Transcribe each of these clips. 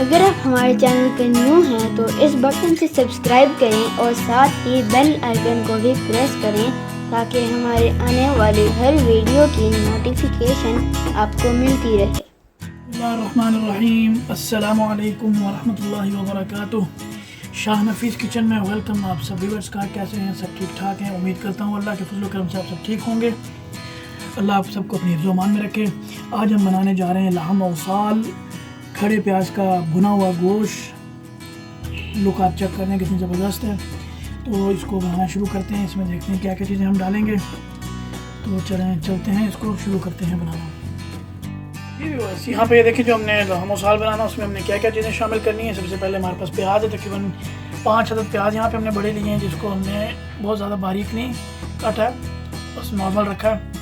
अगर आप हमारे चैनल पर न्यू हैं तो इस बटन से सब्सक्राइब करें और साथ ही बेल आइकन को भी प्रेस करें ताकि हमारे आने वाली हर वीडियो की नोटिफिकेशन आपको मिलती रहे। बिस्मिल्लाहिर्रहमानिर्रहीम, अस्सलामु अलैकुम वरहमतुल्लाहि वबरकातुह। शाह नफीस किचन में वेलकम। आप सब व्यूअर्स का कैसे हैं? सब ठीक ठाक हैं? उम्मीद करता हूँ अल्लाह के फजल करम से आप सब ठीक होंगे। अल्लाह आप सबको अपनी हिफ्ज़ मान में रखे। आज हम बनाने जा रहे हैं लहम औसाल, खड़े प्याज का भुना हुआ गोश्त। लुक आप चेक करें कितनी ज़बरदस्त है। तो इसको बनाना शुरू करते हैं। इसमें देखते हैं क्या क्या चीज़ें हम डालेंगे। तो चलते हैं, इसको शुरू करते हैं बनाना। यहाँ पे देखिए जो हमने लहम औसाल बनाना उसमें हमने क्या क्या चीज़ें शामिल करनी है। सबसे पहले हमारे पास प्याज है, तकरीबन 5 अदद प्याज यहाँ पे हमने बड़े लिए हैं, जिसको हमने बहुत ज़्यादा बारीक नहीं काटा है, बस नॉर्मल रखा है।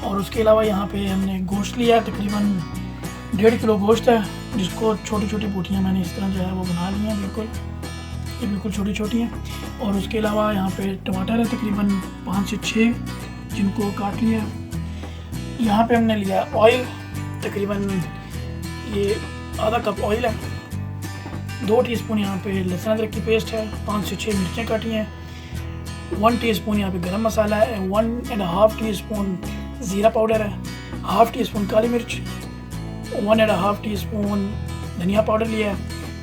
और उसके अलावा यहाँ पे हमने गोश्त लिया है, तकरीबन 1.5 किलो गोश्त है, जिसको छोटी छोटी बोटियाँ मैंने इस तरह जो है वो बना ली हैं, बिल्कुल छोटी छोटी हैं। और उसके अलावा यहाँ पे टमाटर है, तकरीबन 5 से 6, जिनको काट लिया। यहाँ पे हमने लिया ऑयल, तकरीबन ये आधा कप ऑयल है। 2 टीस्पून यहाँ पे लहसुन अदरक की पेस्ट है, 5 से 6 मिर्चें काटी हैं, 1 टीस्पून यहाँ पे गरम मसाला है, 1.5 टीस्पून ज़ीरा पाउडर है, 1/2 टीस्पून काली मिर्च, 1.5 टीस्पून धनिया पाउडर लिया है,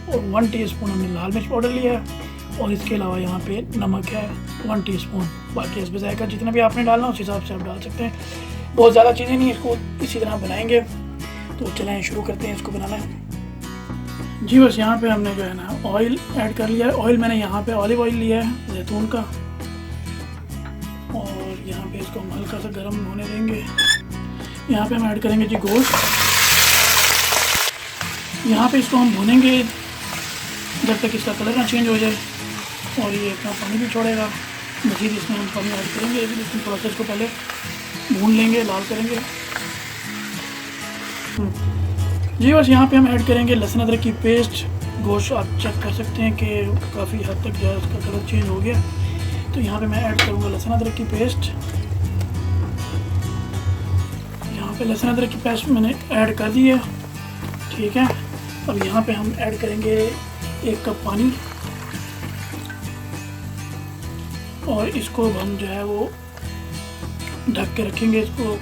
और 1 टीस्पून हमने लाल मिर्च पाउडर लिया है। और इसके अलावा यहाँ पे नमक है 1 टीस्पून। बाकी इस जायका जितना भी आपने डालना उस हिसाब से आप डाल सकते हैं। बहुत ज़्यादा चीज़ें नहीं, इसको इसी तरह बनाएंगे। तो चलें शुरू करते हैं इसको बनाना जी। बस यहाँ पे हमने जो है ना ऑयल ऐड कर लिया है। ऑयल मैंने यहाँ पे ऑलिव ऑयल लिया है जैतून का, और यहाँ पे इसको हम हल्का सा गर्म होने देंगे। यहाँ पे हम ऐड करेंगे जी गोश्त। यहाँ पे इसको हम भूनेंगे जब तक इसका कलर ना चेंज हो जाए, और ये इतना पानी भी छोड़ेगा। मज़ीद इसमें हम पानी ऐड करेंगे, इसमें थोड़ा सा इसको पहले भून लेंगे, लाल करेंगे जी। बस यहाँ पे हम ऐड करेंगे लहसुन अदरक की पेस्ट। गोश्त आप चेक कर सकते हैं कि काफ़ी हद तक जो है उसका कलर चेंज हो गया। तो यहाँ पे मैं ऐड करूँगा लहसुन अदरक की पेस्ट। यहाँ पे लहसुन अदरक की पेस्ट मैंने ऐड कर दी है, ठीक है। अब यहाँ पे हम ऐड करेंगे 1 कप पानी, और इसको हम जो है वो ढक के रखेंगे इसको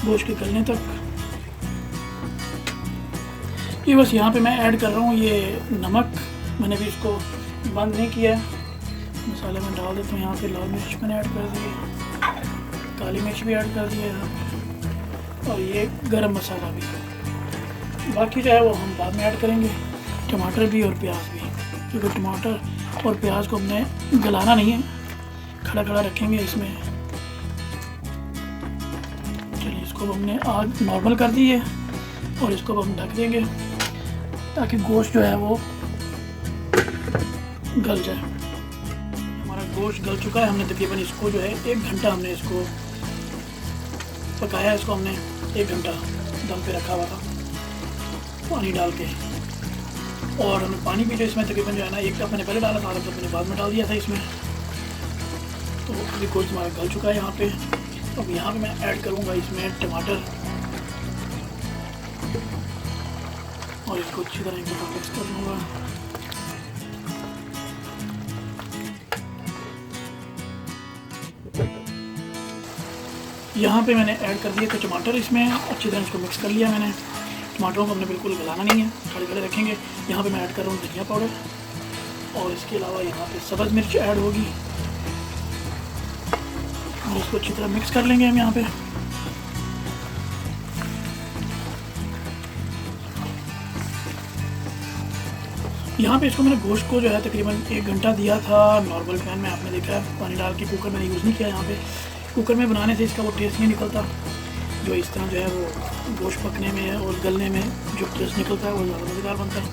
गोश्त के गलने तक। ये बस यहाँ पे मैं ऐड कर रहा हूँ ये नमक। मैंने भी इसको बंद नहीं किया है, मसाले में डाल देता हूँ। यहाँ पे लाल मिर्च मैंने ऐड कर दी है, काली मिर्च भी ऐड कर दी है, और ये गरम मसाला भी। बाकी जो है वो हम बाद में ऐड करेंगे, टमाटर भी और प्याज भी, क्योंकि टमाटर और प्याज को हमने गलाना नहीं है, खड़ा खड़ा रखेंगे इसमें। चलिए इसको हमने आग नॉर्मल कर दी है, और इसको हम ढक देंगे ताकि गोश्त जो है वो गल जाए। हमारा गोश्त गल चुका है। हमने तकरीबन इसको जो है 1 घंटा हमने इसको पकाया। इसको हमने 1 घंटा दम पे रखा हुआ था पानी डाल के, और हमने पानी भी जो इसमें तकरीबन जो है ना 1 कप मैंने पहले डाला था, 1 कप मैंने बाद में डाल दिया था इसमें। तो अभी गोश्त हमारा गल चुका है यहाँ पे। अब यहाँ पे मैं ऐड करूँगा इसमें टमाटर, और इसको अच्छी तरह मिक्स कर लूँगा। यहाँ पे मैंने ऐड कर दिए थे टमाटर, इसमें अच्छी तरह इसको मिक्स कर लिया मैंने। टमाटरों को हमने बिल्कुल गलाना नहीं है, खड़े खड़े रखेंगे। यहाँ पे मैं ऐड कर रहा हूँ धनिया पाउडर, और इसके अलावा यहाँ पे सब्ज़ मिर्च ऐड होगी, और इसको अच्छी तरह मिक्स कर लेंगे हम यहाँ पे। यहाँ पे इसको मैंने गोश्त को जो है तकरीबन 1 घंटा दिया था नॉर्मल पैन में। आपने देखा है पानी डाल के, कुकर मैंने यूज़ नहीं किया। यहाँ पे कुकर में बनाने से इसका वो टेस्ट नहीं निकलता, जो इस तरह जो है वो गोश्त पकने में और गलने में जो टेस्ट निकलता है वो ज़्यादा मज़ेदार बनता है।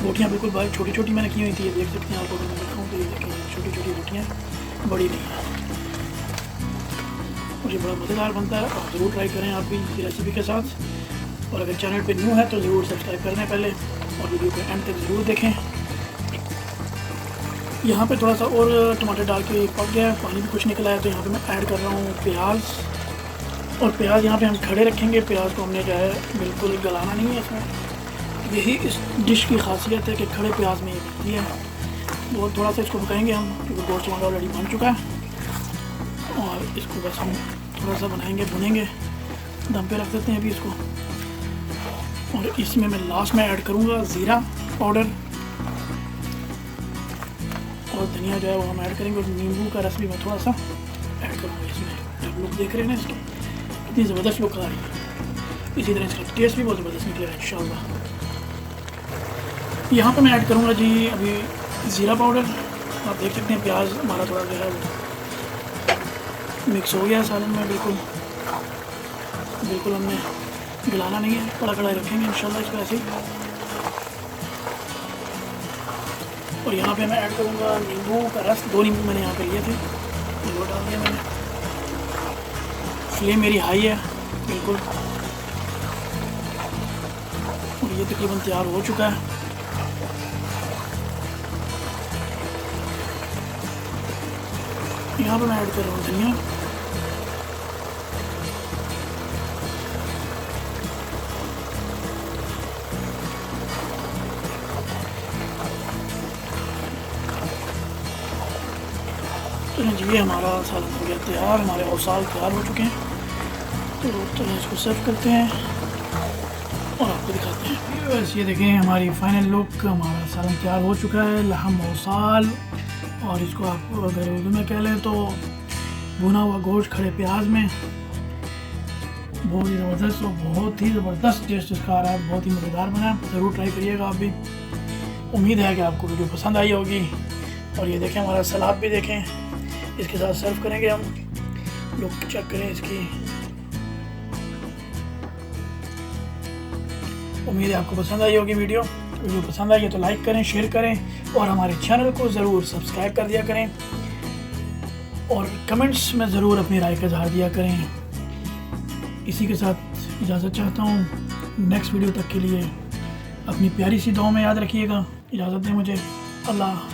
रोटियाँ बिल्कुल बारीक छोटी छोटी मैंने की हुई थी, ये देख सकते हैं आप। मैं दिखाऊँ तो ये देखें छोटी छोटी रोटियाँ, बड़ी नहीं है, और ये बड़ा मज़ेदार बनता है। और ज़रूर ट्राई करें आप भी इस रेसिपी के साथ। और अगर चैनल पे न्यू है तो ज़रूर सब्सक्राइब कर लें पहले, और वीडियो को एंड तक ज़रूर देखें। यहाँ पे थोड़ा सा और टमाटर डाल के पक गया है, पानी भी कुछ निकला है। तो यहाँ पे मैं ऐड कर रहा हूँ प्याज, और प्याज यहाँ पे हम खड़े रखेंगे। प्याज को हमने जो है बिल्कुल गलाना नहीं है इसमें, यही इस डिश की खासियत है कि खड़े प्याज में ये बनती है। बहुत थोड़ा सा इसको पकाएंगे हम, क्योंकि गोश्त हमारा ऑलरेडी बन चुका है। और इसको बस हम थोड़ा सा बनाएंगे, भुनेंगे, दम पे रख देते हैं अभी इसको। और इसमें मैं लास्ट में ऐड करूँगा ज़ीरा पाउडर और धनिया जो है वो हम ऐड करेंगे। और नींबू का रस भी मैं थोड़ा सा ऐड करूँगा इसमें। आप लोग देख रहे हैं ना इसकी कितनी ज़बरदस्त लुक आ रही है। इसी तरह इसका टेस्ट भी बहुत ज़बरदस्त निकलेगा इंशाल्लाह। यहाँ पे मैं ऐड करूँगा जी अभी ज़ीरा पाउडर। आप देख सकते हैं प्याज हमारा थोड़ा जो है वो मिक्स हो गया है सालन में। बिल्कुल हमने गलाना नहीं है, कड़ा कड़ा रखेंगे इंशाल्लाह इसको ऐसे ही। और यहाँ पे मैं ऐड करूँगा नींबू का रस। 2 नींबू मैंने यहाँ पे लिए थे, वो डाल दिया मैंने। फ्लेम मेरी हाई है बिल्कुल। और ये तकरीबन तैयार हो चुका है। यहाँ पे मैं ऐड कर रहा हूँ धनिया। तो जी हमारा सालन हो गया तैयार, हमारे औसाल तैयार हो चुके हैं। तो इसको सर्व करते हैं और आपको दिखाते हैं। बस ये देखें हमारी फाइनल लुक, हमारा सालन तैयार हो चुका है। लहम औसाल, और इसको आप अगर उर्दू में कह लें तो भुना हुआ गोश्त खड़े प्याज में। बहुत ही ज़बरदस्त और बहुत ही ज़बरदस्त टेस्ट इसका आ रहा है। बहुत ही मज़ेदार बना है, ज़रूर ट्राई करिएगा आप भी। उम्मीद है कि आपको वीडियो पसंद आई होगी। और ये देखें हमारा सलाद भी देखें, इसके साथ सर्व करेंगे हम। लोग चेक करें इसकी। उम्मीद है आपको पसंद आई होगी वीडियो पसंद आई है तो लाइक करें, शेयर करें और हमारे चैनल को ज़रूर सब्सक्राइब कर दिया करें। और कमेंट्स में ज़रूर अपनी राय का इज़हार दिया करें। इसी के साथ इजाज़त चाहता हूँ। नेक्स्ट वीडियो तक के लिए अपनी प्यारी सी दुआ में याद रखिएगा। इजाज़त दें मुझे। अल्लाह।